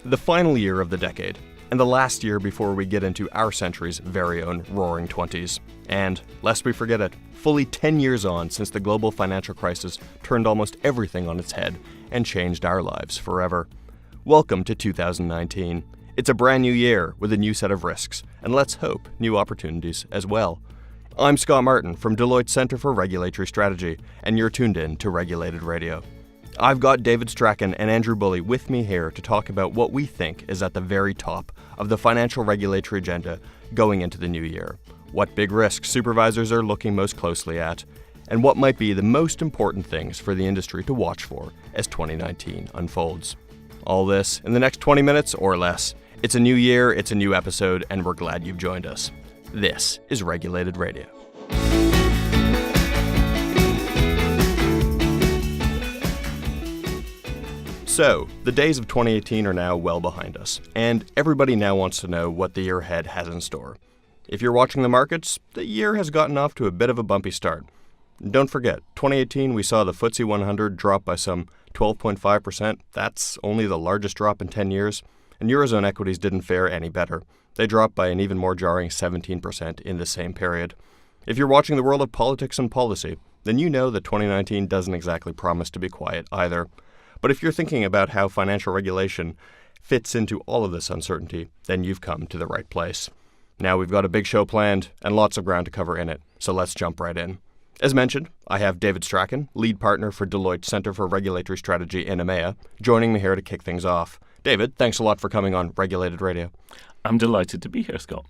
the final year of the decade, and the last year before we get into our century's very own roaring 20s. And, lest we forget it, fully 10 years on since the global financial crisis turned almost everything on its head and changed our lives forever. Welcome to 2019. It's a brand new year with a new set of risks, and let's hope new opportunities as well. I'm Scott Martin from Deloitte Centre for Regulatory Strategy, and you're tuned in to Regulated Radio. I've got David Strachan and Andrew Bulley with me here to talk about what we think is at the very top of the financial regulatory agenda going into the new year, what big risks supervisors are looking most closely at, and what might be the most important things for the industry to watch for as 2019 unfolds. All this in the next 20 minutes or less. It's a new year, it's a new episode, and we're glad you've joined us. This is Regulated Radio. So, the days of 2018 are now well behind us, and everybody now wants to know what the year ahead has in store. If you're watching the markets, the year has gotten off to a bit of a bumpy start. Don't forget, 2018 we saw the FTSE 100 drop by some 12.5%. That's only the largest drop in 10 years, and Eurozone equities didn't fare any better. They dropped by an even more jarring 17% in the same period. If you're watching the world of politics and policy, then you know that 2019 doesn't exactly promise to be quiet either. But if you're thinking about how financial regulation fits into all of this uncertainty, then you've come to the right place. Now we've got a big show planned and lots of ground to cover in it, so let's jump right in. As mentioned, I have David Strachan, lead partner for Deloitte Centre for Regulatory Strategy in EMEA, joining me here to kick things off. David, thanks a lot for coming on Regulated Radio. I'm delighted to be here, Scott.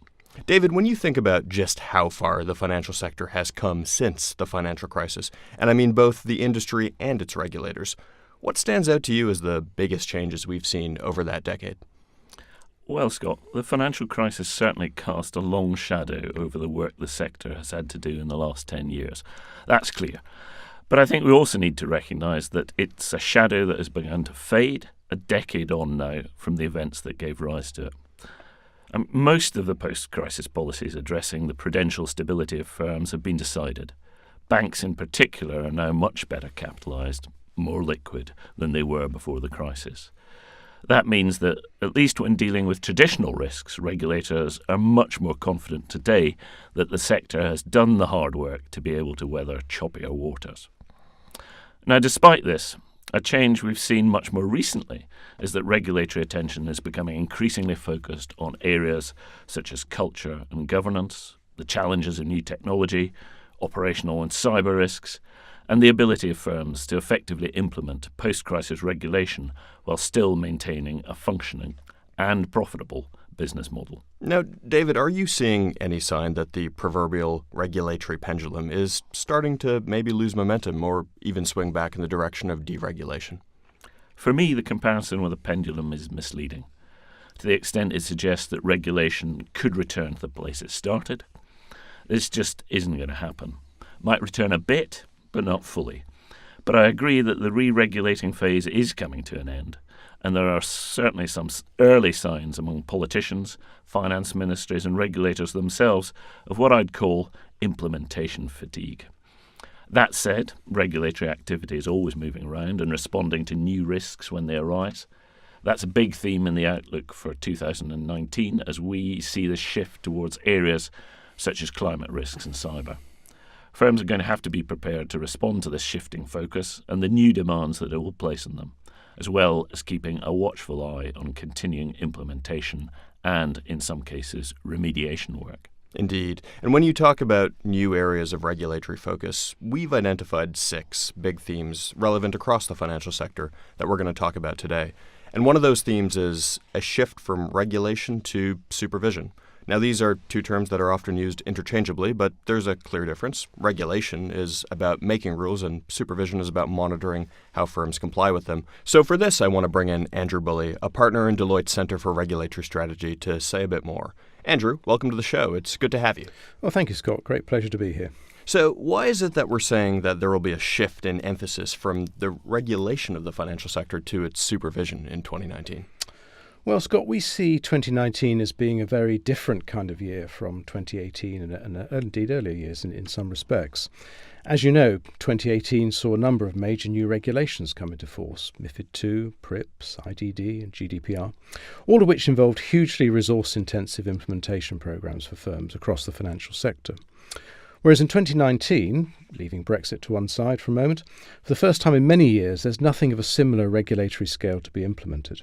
David, when you think about just how far the financial sector has come since the financial crisis, and I mean both the industry and its regulators, what stands out to you as the biggest changes we've seen over that decade? Well, Scott, the financial crisis certainly cast a long shadow over the work the sector has had to do in the last 10 years. That's clear. But I think we also need to recognise that it's a shadow that has begun to fade a decade on now from the events that gave rise to it. Most of the post-crisis policies addressing the prudential stability of firms have been decided. Banks in particular are now much better capitalised, more liquid than they were before the crisis. That means that, at least when dealing with traditional risks, regulators are much more confident today that the sector has done the hard work to be able to weather choppier waters. Now, despite this, a change we've seen much more recently is that regulatory attention is becoming increasingly focused on areas such as culture and governance, the challenges of new technology, operational and cyber risks, and the ability of firms to effectively implement post-crisis regulation while still maintaining a functioning and profitable business model. Now, David, are you seeing any sign that the proverbial regulatory pendulum is starting to maybe lose momentum or even swing back in the direction of deregulation? For me, the comparison with a pendulum is misleading. To the extent it suggests that regulation could return to the place it started, this just isn't going to happen. Might return a bit, but not fully. But I agree that the re-regulating phase is coming to an end, and there are certainly some early signs among politicians, finance ministries and regulators themselves of what I'd call implementation fatigue. That said, regulatory activity is always moving around and responding to new risks when they arise. That's a big theme in the outlook for 2019 as we see the shift towards areas such as climate risks and cyber. Firms are going to have to be prepared to respond to this shifting focus and the new demands that it will place on them, as well as keeping a watchful eye on continuing implementation and, in some cases, remediation work. Indeed. And when you talk about new areas of regulatory focus, we've identified 6 big themes relevant across the financial sector that we're going to talk about today. And one of those themes is a shift from regulation to supervision. Now, these are 2 terms that are often used interchangeably, but there's a clear difference. Regulation is about making rules, and supervision is about monitoring how firms comply with them. So for this, I want to bring in Andrew Bulley, a partner in Deloitte Centre for Regulatory Strategy, to say a bit more. Andrew, welcome to the show. It's good to have you. Well, thank you, Scott. Great pleasure to be here. So why is it that we're saying that there will be a shift in emphasis from the regulation of the financial sector to its supervision in 2019? Well, Scott, we see 2019 as being a very different kind of year from 2018 and indeed earlier years in some respects. As you know, 2018 saw a number of major new regulations come into force: MiFID II, PRIPS, IDD and GDPR, all of which involved hugely resource-intensive implementation programs for firms across the financial sector. Whereas in 2019, leaving Brexit to one side for a moment, for the first time in many years, there's nothing of a similar regulatory scale to be implemented.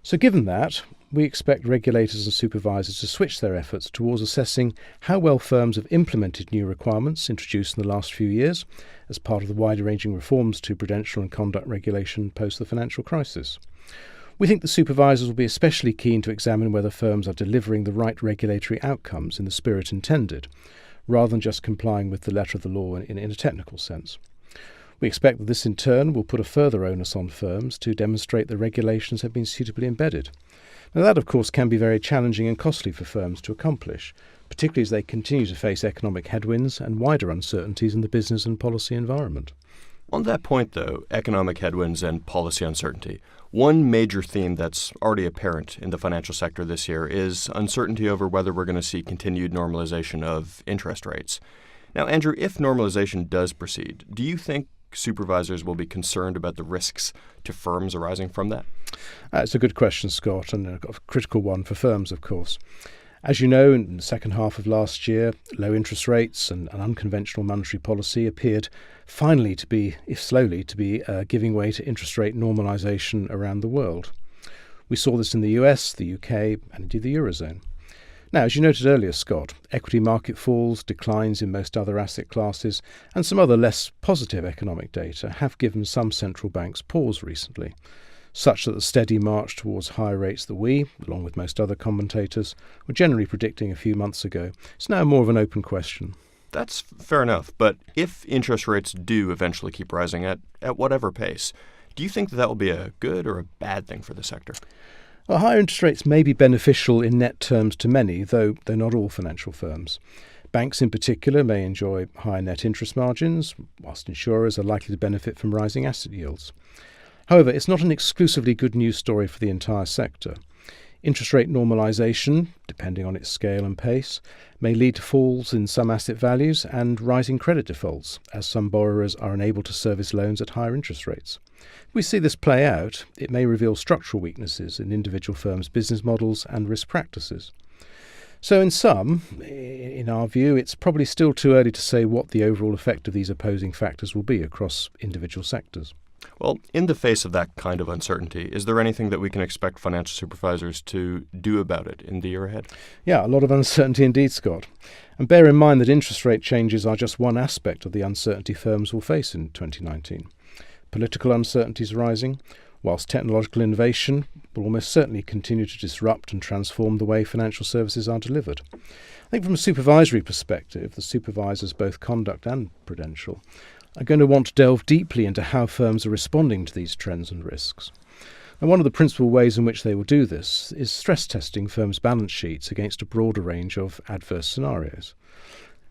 So given that, we expect regulators and supervisors to switch their efforts towards assessing how well firms have implemented new requirements introduced in the last few years as part of the wider-ranging reforms to prudential and conduct regulation post the financial crisis. We think the supervisors will be especially keen to examine whether firms are delivering the right regulatory outcomes in the spirit intended, rather than just complying with the letter of the law in a technical sense. We expect that this in turn will put a further onus on firms to demonstrate the regulations have been suitably embedded. Now that, of course, can be very challenging and costly for firms to accomplish, particularly as they continue to face economic headwinds and wider uncertainties in the business and policy environment. On that point, though, economic headwinds and policy uncertainty, one major theme that's already apparent in the financial sector this year is uncertainty over whether we're going to see continued normalization of interest rates. Now, Andrew, if normalization does proceed, do you think supervisors will be concerned about the risks to firms arising from that? It's a good question, Scott, and a critical one for firms, of course. As you know, in the second half of last year, low interest rates and an unconventional monetary policy appeared finally to be, if slowly, to be giving way to interest rate normalisation around the world. We saw this in the US, the UK and indeed the Eurozone. Now, as you noted earlier, Scott, equity market falls, declines in most other asset classes and some other less positive economic data have given some central banks pause recently, such that the steady march towards higher rates that we, along with most other commentators, were generally predicting a few months ago is now more of an open question. That's fair enough, but if interest rates do eventually keep rising at whatever pace, do you think that will be a good or a bad thing for the sector? Well, higher interest rates may be beneficial in net terms to many, though not all financial firms. Banks in particular may enjoy higher net interest margins, whilst insurers are likely to benefit from rising asset yields. However, it's not an exclusively good news story for the entire sector. Interest rate normalisation, depending on its scale and pace, may lead to falls in some asset values and rising credit defaults, as some borrowers are unable to service loans at higher interest rates. If we see this play out, it may reveal structural weaknesses in individual firms' business models and risk practices. So in our view, it's probably still too early to say what the overall effect of these opposing factors will be across individual sectors. Well, in the face of that kind of uncertainty, is there anything that we can expect financial supervisors to do about it in the year ahead? Yeah, a lot of uncertainty indeed, Scott. And bear in mind that interest rate changes are just one aspect of the uncertainty firms will face in 2019. Political uncertainties rising, whilst technological innovation will almost certainly continue to disrupt and transform the way financial services are delivered. I think from a supervisory perspective, the supervisors, both conduct and prudential, are going to want to delve deeply into how firms are responding to these trends and risks. And one of the principal ways in which they will do this is stress testing firms' balance sheets against a broader range of adverse scenarios.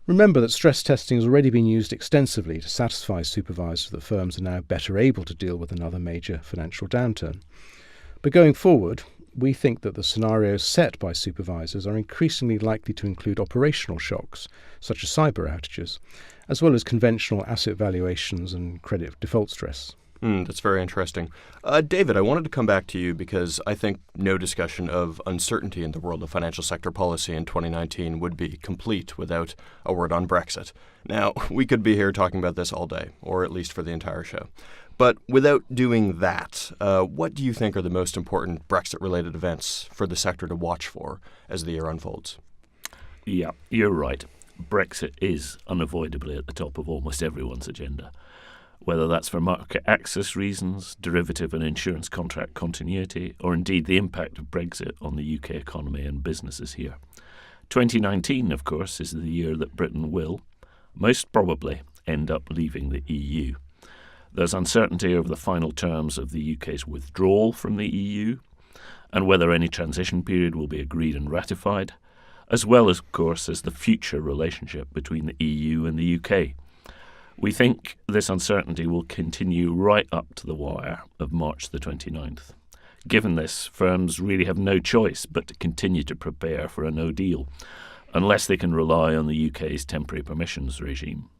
Remember that stress testing has already been used extensively to satisfy supervisors that firms are now better able to deal with another major financial downturn. But going forward, we think that the scenarios set by supervisors are increasingly likely to include operational shocks, such as cyber outages, as well as conventional asset valuations and credit default stress. That's very interesting. David, I wanted to come back to you because I think no discussion of uncertainty in the world of financial sector policy in 2019 would be complete without a word on Brexit. Now, we could be here talking about this all day, or at least for the entire show. But without doing that, what do you think are the most important Brexit-related events for the sector to watch for as the year unfolds? Yeah, you're right. Brexit is unavoidably at the top of almost everyone's agenda, whether that's for market access reasons, derivative and insurance contract continuity, or indeed the impact of Brexit on the UK economy and businesses here. 2019, of course, is the year that Britain will, most probably, end up leaving the EU. There's uncertainty over the final terms of the UK's withdrawal from the EU and whether any transition period will be agreed and ratified, as well as, of course, as the future relationship between the EU and the UK. We think this uncertainty will continue right up to the wire of March the 29th. Given this, firms really have no choice but to continue to prepare for a no deal, unless they can rely on the UK's temporary permissions regime.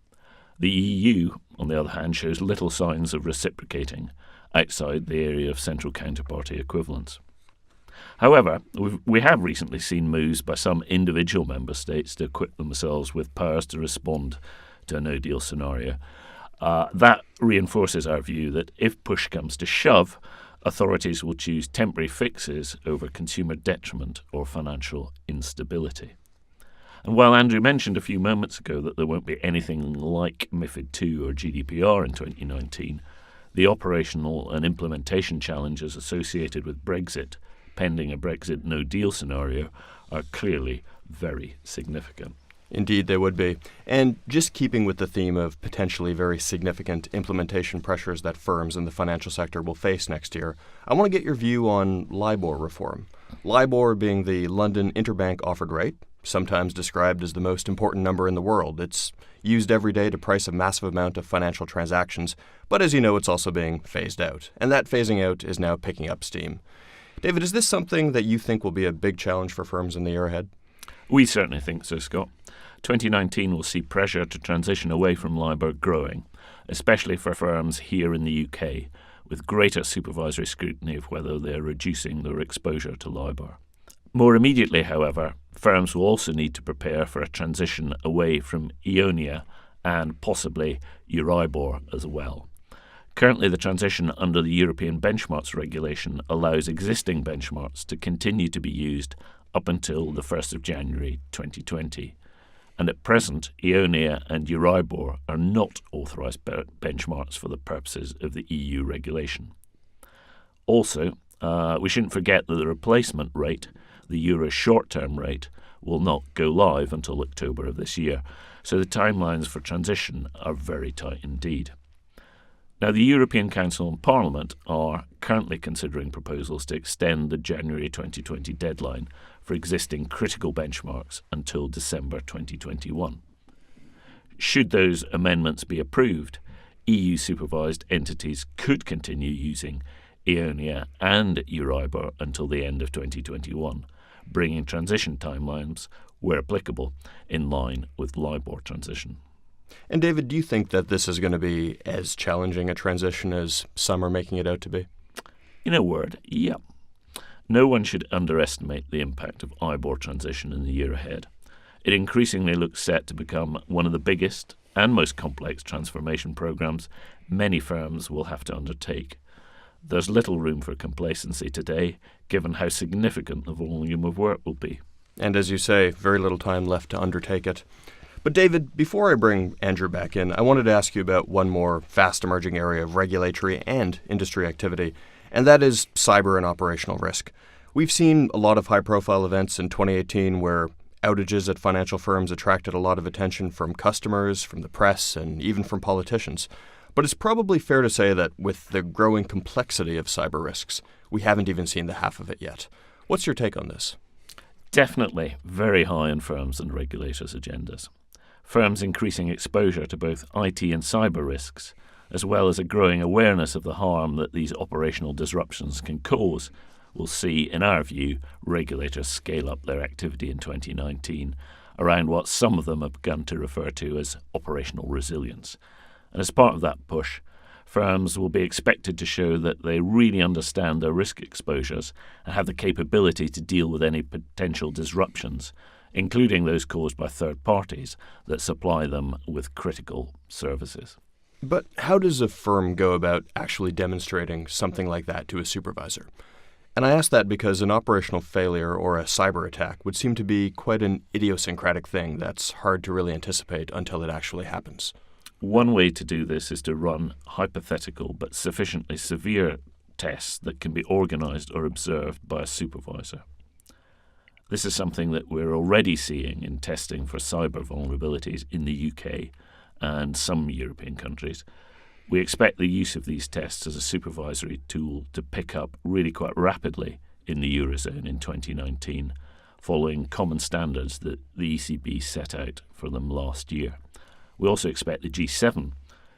The EU, on the other hand, shows little signs of reciprocating outside the area of central counterparty equivalence. However, we have recently seen moves by some individual member states to equip themselves with powers to respond to a no-deal scenario. That reinforces our view that if push comes to shove, authorities will choose temporary fixes over consumer detriment or financial instability. And while Andrew mentioned a few moments ago that there won't be anything like MiFID II or GDPR in 2019, the operational and implementation challenges associated with Brexit, pending a Brexit no-deal scenario, are clearly very significant. Indeed, they would be. And just keeping with the theme of potentially very significant implementation pressures that firms in the financial sector will face next year, I want to get your view on LIBOR reform. LIBOR being the London Interbank Offered Rate, sometimes described as the most important number in the world. It's used every day to price a massive amount of financial transactions, but as you know, it's also being phased out. And that phasing out is now picking up steam. David, is this something that you think will be a big challenge for firms in the year ahead? We certainly think so, Scott. 2019 will see pressure to transition away from LIBOR growing, especially for firms here in the UK, with greater supervisory scrutiny of whether they're reducing their exposure to LIBOR. More immediately, however, firms will also need to prepare for a transition away from EONIA and possibly Euribor as well. Currently, the transition under the European benchmarks regulation allows existing benchmarks to continue to be used up until the 1st of January 2020. And at present, EONIA and Euribor are not authorised benchmarks for the purposes of the EU regulation. Also, we shouldn't forget that the replacement rate, the Euro short-term rate, will not go live until October of this year, so the timelines for transition are very tight indeed. Now, the European Council and Parliament are currently considering proposals to extend the January 2020 deadline for existing critical benchmarks until December 2021. Should those amendments be approved, EU-supervised entities could continue using EONIA and Euribor until the end of 2021, bringing transition timelines, where applicable, in line with LIBOR transition. And David, do you think that this is going to be as challenging a transition as some are making it out to be? In a word, yeah. No one should underestimate the impact of IBOR transition in the year ahead. It increasingly looks set to become one of the biggest and most complex transformation programs many firms will have to undertake. There's little room for complacency today, given how significant the volume of work will be. And as you say, very little time left to undertake it. But David, before I bring Andrew back in, I wanted to ask you about one more fast-emerging area of regulatory and industry activity, and that is cyber and operational risk. We've seen a lot of high-profile events in 2018 where outages at financial firms attracted a lot of attention from customers, from the press, and even from politicians. But it's probably fair to say that with the growing complexity of cyber risks, we haven't even seen the half of it yet. What's your take on this? Definitely very high on firms and regulators' agendas. Firms' increasing exposure to both IT and cyber risks, as well as a growing awareness of the harm that these operational disruptions can cause, will see, in our view, regulators scale up their activity in 2019 around what some of them have begun to refer to as operational resilience. And as part of that push, firms will be expected to show that they really understand their risk exposures and have the capability to deal with any potential disruptions, including those caused by third parties that supply them with critical services. But how does a firm go about actually demonstrating something like that to a supervisor? And I ask that because an operational failure or a cyber attack would seem to be quite an idiosyncratic thing that's hard to really anticipate until it actually happens. One way to do this is to run hypothetical but sufficiently severe tests that can be organised or observed by a supervisor. This is something that we're already seeing in testing for cyber vulnerabilities in the UK and some European countries. We expect the use of these tests as a supervisory tool to pick up really quite rapidly in the Eurozone in 2019, following common standards that the ECB set out for them last year. We also expect the G7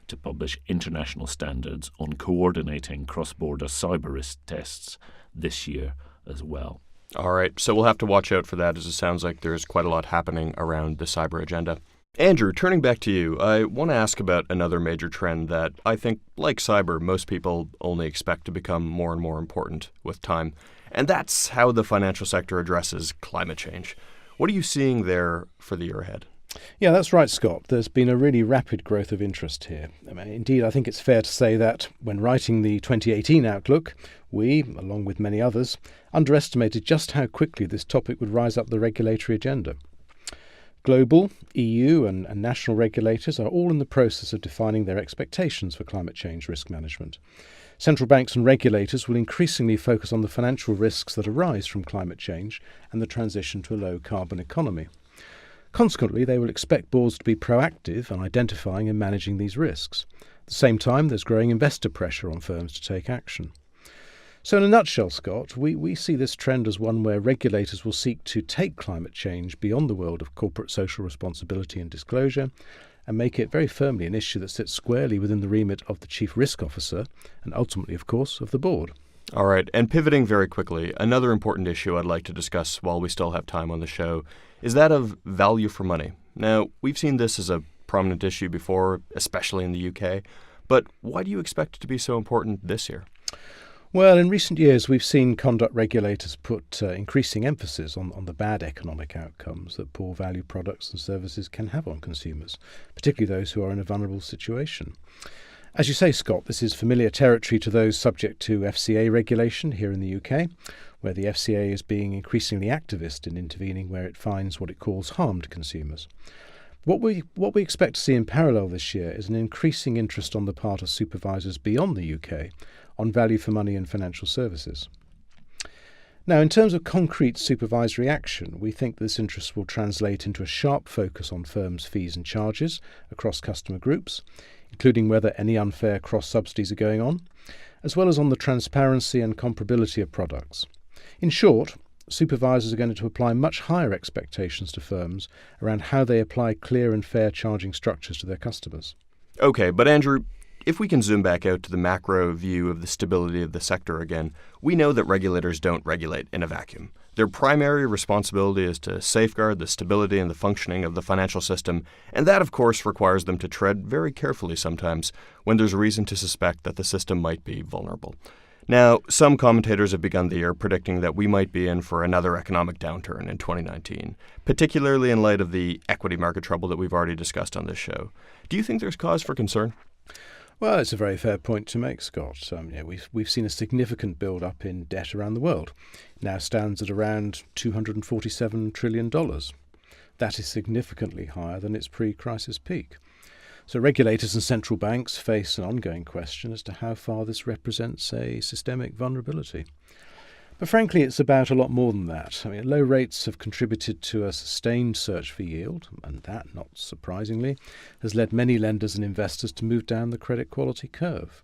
to publish international standards on coordinating cross-border cyber risk tests this year as well. All right, so we'll have to watch out for that, as it sounds like there's quite a lot happening around the cyber agenda. Andrew, turning back to you, I want to ask about another major trend that I think, like cyber, most people only expect to become more and more important with time, and that's how the financial sector addresses climate change. What are you seeing there for the year ahead? Yeah, that's right, Scott. There's been a really rapid growth of interest here. Indeed, I think it's fair to say that when writing the 2018 outlook, we, along with many others, underestimated just how quickly this topic would rise up the regulatory agenda. Global, EU and national regulators are all in the process of defining their expectations for climate change risk management. Central banks and regulators will increasingly focus on the financial risks that arise from climate change and the transition to a low-carbon economy. Consequently, they will expect boards to be proactive in identifying and managing these risks. At the same time, there's growing investor pressure on firms to take action. So in a nutshell, Scott, we see this trend as one where regulators will seek to take climate change beyond the world of corporate social responsibility and disclosure and make it very firmly an issue that sits squarely within the remit of the Chief Risk Officer and ultimately, of course, of the board. All right, and pivoting very quickly, another important issue I'd like to discuss while we still have time on the show is that of value for money. Now, we've seen this as a prominent issue before, especially in the UK, but why do you expect it to be so important this year? Well, in recent years, we've seen conduct regulators put increasing emphasis on the bad economic outcomes that poor value products and services can have on consumers, particularly those who are in a vulnerable situation. As you say, Scott, this is familiar territory to those subject to FCA regulation here in the UK, where the FCA is being increasingly activist in intervening where it finds what it calls harmed consumers. What we expect to see in parallel this year is an increasing interest on the part of supervisors beyond the UK on value for money in financial services. Now, in terms of concrete supervisory action, we think this interest will translate into a sharp focus on firms' fees and charges across customer groups, including whether any unfair cross-subsidies are going on, as well as on the transparency and comparability of products. In short, supervisors are going to apply much higher expectations to firms around how they apply clear and fair charging structures to their customers. Okay, but Andrew, if we can zoom back out to the macro view of the stability of the sector again, we know that regulators don't regulate in a vacuum. Their primary responsibility is to safeguard the stability and the functioning of the financial system, and that, of course, requires them to tread very carefully sometimes when there's reason to suspect that the system might be vulnerable. Now, some commentators have begun the year predicting that we might be in for another economic downturn in 2019, particularly in light of the equity market trouble that we've already discussed on this show. Do you think there's cause for concern? Well, it's a very fair point to make, Scott. We've seen a significant build-up in debt around the world. It now stands at around $247 trillion. That is significantly higher than its pre-crisis peak. So regulators and central banks face an ongoing question as to how far this represents a systemic vulnerability. But frankly, it's about a lot more than that. Low rates have contributed to a sustained search for yield, and that, not surprisingly, has led many lenders and investors to move down the credit quality curve.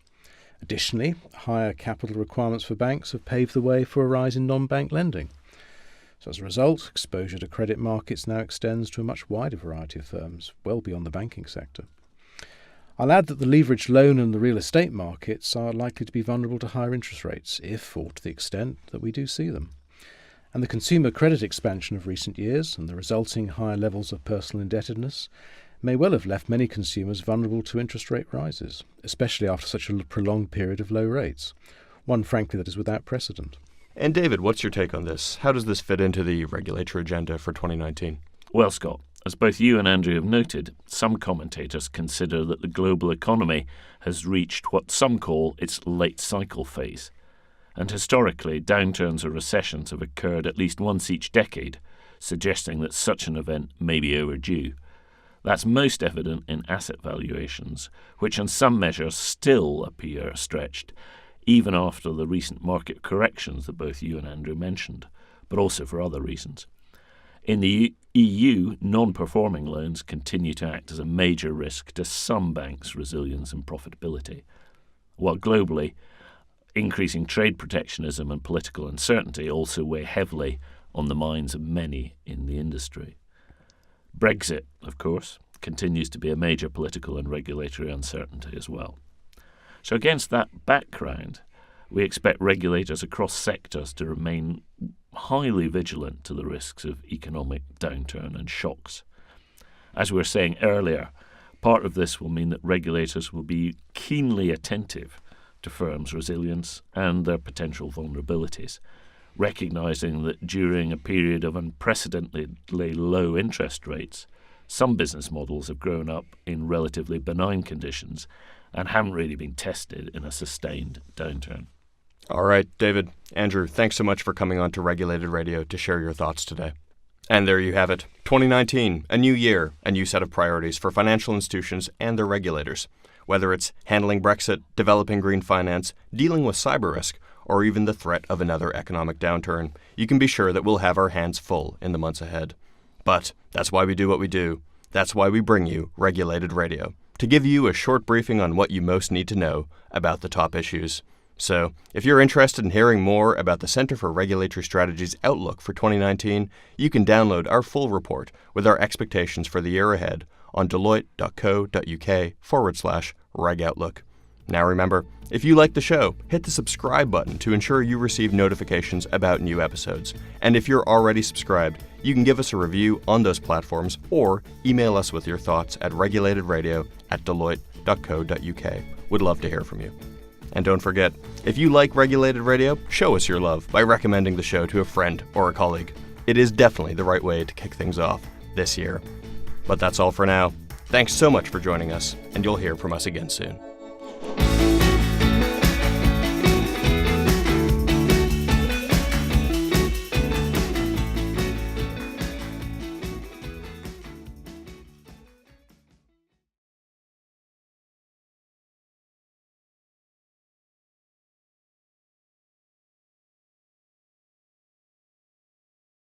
Additionally, higher capital requirements for banks have paved the way for a rise in non-bank lending. So as a result, exposure to credit markets now extends to a much wider variety of firms, well beyond the banking sector. I'll add that the leveraged loan and the real estate markets are likely to be vulnerable to higher interest rates, if or to the extent that we do see them. And the consumer credit expansion of recent years and the resulting higher levels of personal indebtedness may well have left many consumers vulnerable to interest rate rises, especially after such a prolonged period of low rates, one frankly that is without precedent. And David, what's your take on this? How does this fit into the regulatory agenda for 2019? Well, Scott, as both you and Andrew have noted, some commentators consider that the global economy has reached what some call its late cycle phase. And historically, downturns or recessions have occurred at least once each decade, suggesting that such an event may be overdue. That's most evident in asset valuations, which on some measures still appear stretched, even after the recent market corrections that both you and Andrew mentioned, but also for other reasons. In the EU, non-performing loans continue to act as a major risk to some banks' resilience and profitability, while globally, increasing trade protectionism and political uncertainty also weigh heavily on the minds of many in the industry. Brexit, of course, continues to be a major political and regulatory uncertainty as well. So against that background, we expect regulators across sectors to remain highly vigilant to the risks of economic downturn and shocks. As we were saying earlier, part of this will mean that regulators will be keenly attentive to firms' resilience and their potential vulnerabilities, recognising that during a period of unprecedentedly low interest rates, some business models have grown up in relatively benign conditions and haven't really been tested in a sustained downturn. All right, David, Andrew, thanks so much for coming on to Regulated Radio to share your thoughts today. And there you have it. 2019, a new year, a new set of priorities for financial institutions and their regulators. Whether it's handling Brexit, developing green finance, dealing with cyber risk, or even the threat of another economic downturn, you can be sure that we'll have our hands full in the months ahead. But that's why we do what we do. That's why we bring you Regulated Radio, to give you a short briefing on what you most need to know about the top issues. So, if you're interested in hearing more about the Centre for Regulatory Strategy's outlook for 2019, you can download our full report with our expectations for the year ahead on deloitte.co.uk/regoutlook. Now remember, if you like the show, hit the subscribe button to ensure you receive notifications about new episodes. And if you're already subscribed, you can give us a review on those platforms or email us with your thoughts at regulatedradio@deloitte.co.uk. We'd love to hear from you. And don't forget, if you like Regulated Radio, show us your love by recommending the show to a friend or a colleague. It is definitely the right way to kick things off this year. But that's all for now. Thanks so much for joining us, and you'll hear from us again soon.